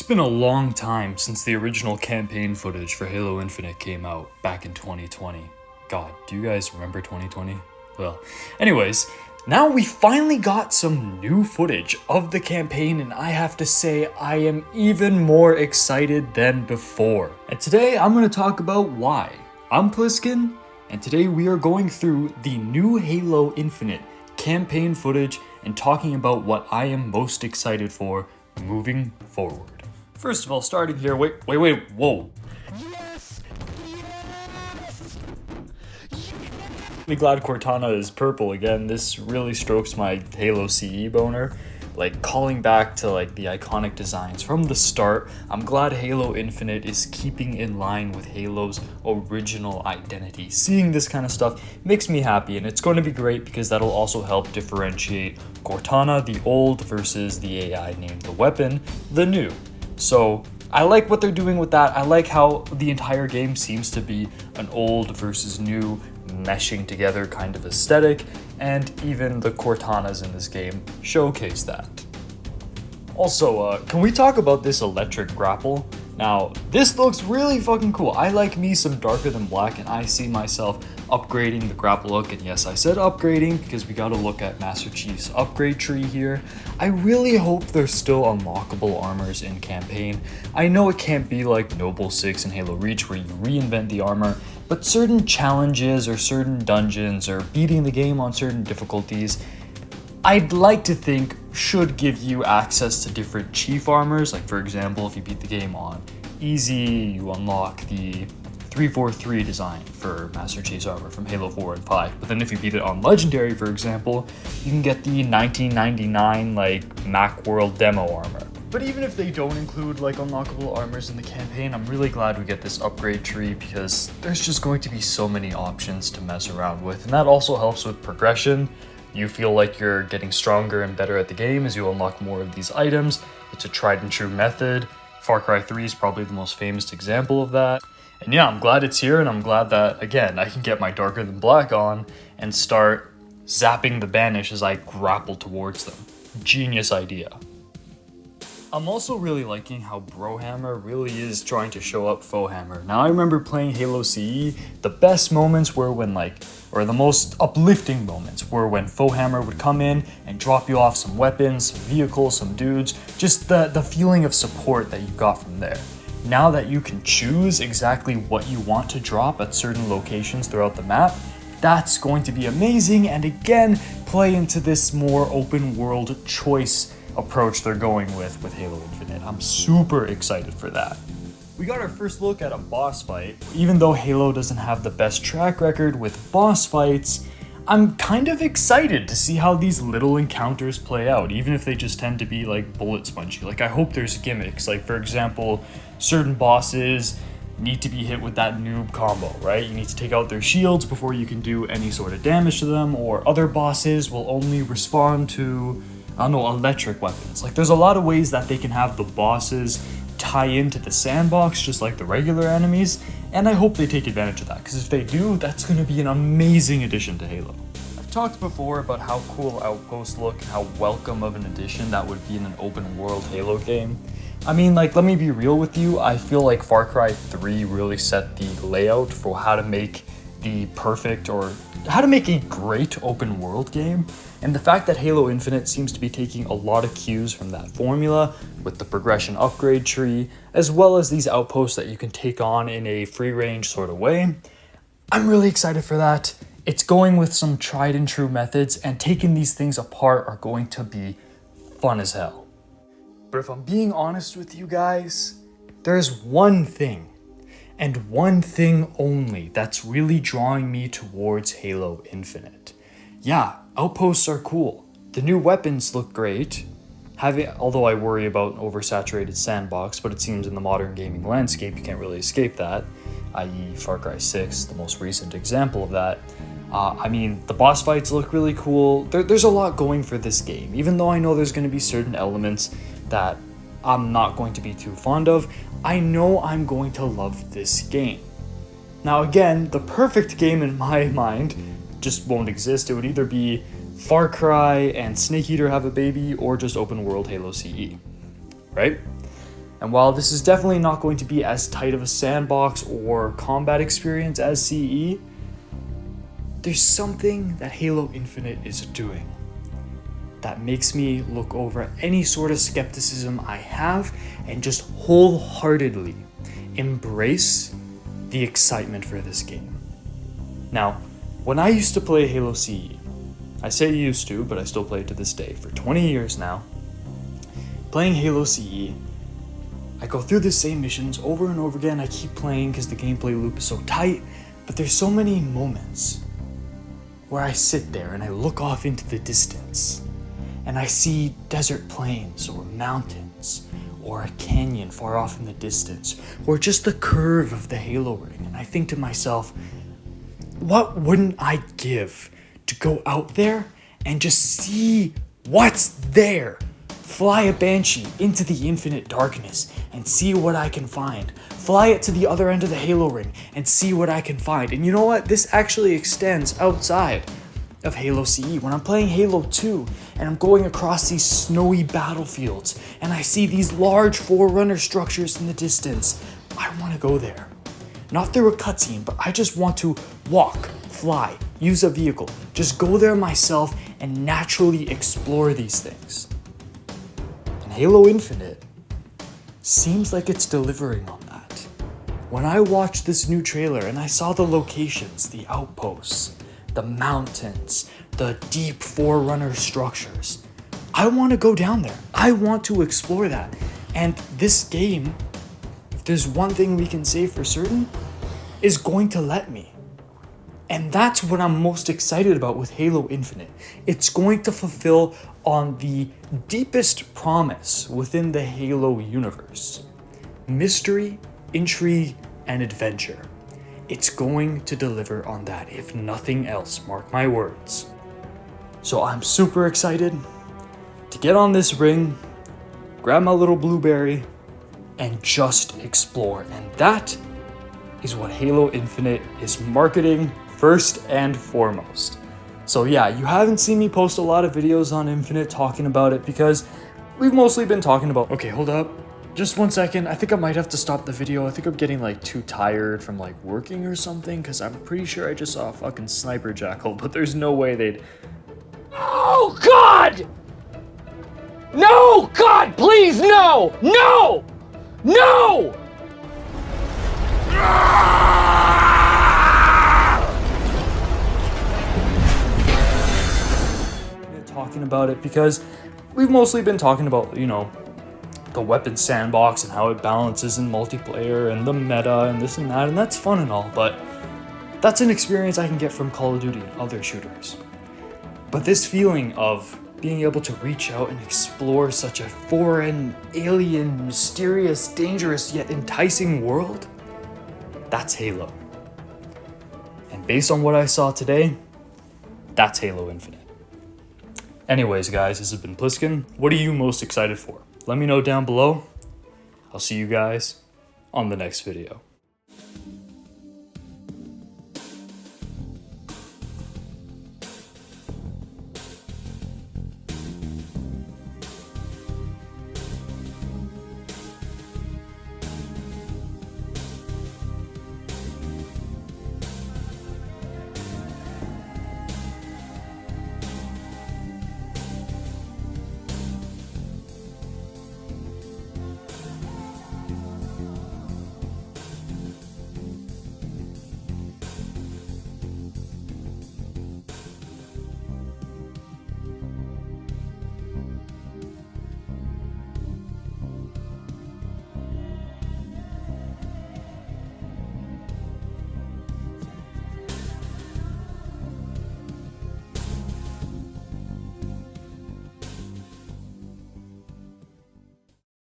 been a long time since the original campaign footage for Halo Infinite came out back in 2020. God, do you guys remember 2020? Well, anyways, now we finally got some new footage of the campaign, and I have to say I am even more excited than before. And today I'm going to talk about why. I'm Pliskin, and today we are going through the new Halo Infinite campaign footage and talking about what I am most excited for moving forward. First of all, starting here, wait, whoa. I'm glad Cortana is purple again. This really strokes my Halo CE boner. Like, calling back to like the iconic designs from the start. I'm glad Halo Infinite is keeping in line with Halo's original identity. Seeing this kind of stuff makes me happy, and it's going to be great because that'll also help differentiate Cortana, the old, versus the AI named the weapon, the new. So I like what they're doing with that. I like how the entire game seems to be an old versus new meshing together kind of aesthetic, and even the Cortanas in this game showcase that. Also, can we talk about this electric grapple? Now, this looks really fucking cool. I like me some darker than black, and I see myself upgrading the grapple look. And yes, I said upgrading because we gotta look at Master Chief's upgrade tree here. I really hope there's still unlockable armors in campaign. I know it can't be like Noble 6 and Halo Reach where you reinvent the armor, but certain challenges or certain dungeons or beating the game on certain difficulties, I'd like to think should give you access to different chief armors. Like, for example, if you beat the game on easy, you unlock the 343 design for Master Chief's armor from Halo 4 and 5. But then if you beat it on legendary, for example, you can get the 1999 like Macworld demo armor. But even if they don't include like unlockable armors in the campaign, I'm really glad we get this upgrade tree because there's just going to be so many options to mess around with. And that also helps with progression. You feel like you're getting stronger and better at the game as you unlock more of these items. It's a tried and true method. Far Cry 3 is probably the most famous example of that. And yeah, I'm glad it's here, and I'm glad that, again, I can get my darker than black on and start zapping the banish as I grapple towards them. Genius idea. I'm also really liking how Brohammer really is trying to show up Foehammer. Now, I remember playing Halo CE, the best moments were when the most uplifting moments were when Foehammer would come in and drop you off some weapons, some vehicles, some dudes, just the feeling of support that you got from there. Now that you can choose exactly what you want to drop at certain locations throughout the map, that's going to be amazing, and again, play into this more open world choice approach they're going with Halo Infinite. I'm super excited for that. We got our first look at a boss fight. Even though Halo doesn't have the best track record with boss fights, I'm kind of excited to see how these little encounters play out, even if they just tend to be like bullet spongy. Like, I hope there's gimmicks. Like, for example, certain bosses need to be hit with that noob combo, right? You need to take out their shields before you can do any sort of damage to them, or other bosses will only respond to, I don't know, electric weapons. Like, there's a lot of ways that they can have the bosses tie into the sandbox just like the regular enemies, and I hope they take advantage of that, because if they do, that's going to be an amazing addition to Halo. I've talked before about how cool Outposts look and how welcome of an addition that would be in an open world Halo game. I mean, like, let me be real with you, I feel like Far Cry 3 really set the layout for how to make the perfect, or how to make a great open world game. And the fact that Halo Infinite seems to be taking a lot of cues from that formula with the progression upgrade tree, as well as these outposts that you can take on in a free range sort of way, I'm really excited for that. It's going with some tried and true methods, and taking these things apart are going to be fun as hell. But if I'm being honest with you guys, there's one thing, and one thing only, that's really drawing me towards Halo Infinite. Yeah, outposts are cool. The new weapons look great. Although I worry about an oversaturated sandbox, but it seems in the modern gaming landscape you can't really escape that, i.e. Far Cry 6, the most recent example of that. I mean, the boss fights look really cool. There's a lot going for this game, even though I know there's going to be certain elements that I'm not going to be too fond of. I know I'm going to love this game. Now again, the perfect game in my mind just won't exist. It would either be Far Cry and Snake Eater have a baby, or just open world Halo CE, right? And while this is definitely not going to be as tight of a sandbox or combat experience as CE, there's something that Halo Infinite is doing that makes me look over any sort of skepticism I have and just wholeheartedly embrace the excitement for this game. Now, when I used to play Halo CE, I say used to, but I still play it to this day, for 20 years now, playing Halo CE, I go through the same missions over and over again. I keep playing because the gameplay loop is so tight, but there's so many moments where I sit there and I look off into the distance and I see desert plains or mountains or a canyon far off in the distance or just the curve of the Halo ring, and I think to myself, what wouldn't I give to go out there and just see what's there? Fly a Banshee into the infinite darkness and see what I can find. Fly it to the other end of the Halo ring and see what I can find. And you know what? This actually extends outside of Halo CE. When I'm playing Halo 2 and I'm going across these snowy battlefields and I see these large Forerunner structures in the distance, I want to go there. Not through a cutscene, but I just want to walk, fly, use a vehicle, just go there myself and naturally explore these things. Halo Infinite seems like it's delivering on that. When I watched this new trailer and I saw the locations, the outposts, the mountains, the deep Forerunner structures, I want to go down there. I want to explore that. And this game, if there's one thing we can say for certain, is going to let me. And that's what I'm most excited about with Halo Infinite. It's going to fulfill on the deepest promise within the Halo universe. Mystery, intrigue, and adventure. It's going to deliver on that, if nothing else, mark my words. So I'm super excited to get on this ring, grab my little blueberry, and just explore. And that is what Halo Infinite is marketing first and foremost. So yeah, you haven't seen me post a lot of videos on Infinite talking about it because we've mostly been talking about... Okay, hold up. Just 1 second. I think I might have to stop the video. I think I'm getting like too tired from like working or something because I'm pretty sure I just saw a fucking sniper jackal, but there's no way they'd... Oh God! No! God, please, no! No! No! Talking about it because we've mostly been talking about, you know, the weapon sandbox and how it balances in multiplayer and the meta and this and that, and that's fun and all, but that's an experience I can get from Call of Duty and other shooters. But this feeling of being able to reach out and explore such a foreign, alien, mysterious, dangerous, yet enticing world, that's Halo. And based on what I saw today, that's Halo Infinite. Anyways, guys, this has been Pliskin. What are you most excited for? Let me know down below. I'll see you guys on the next video.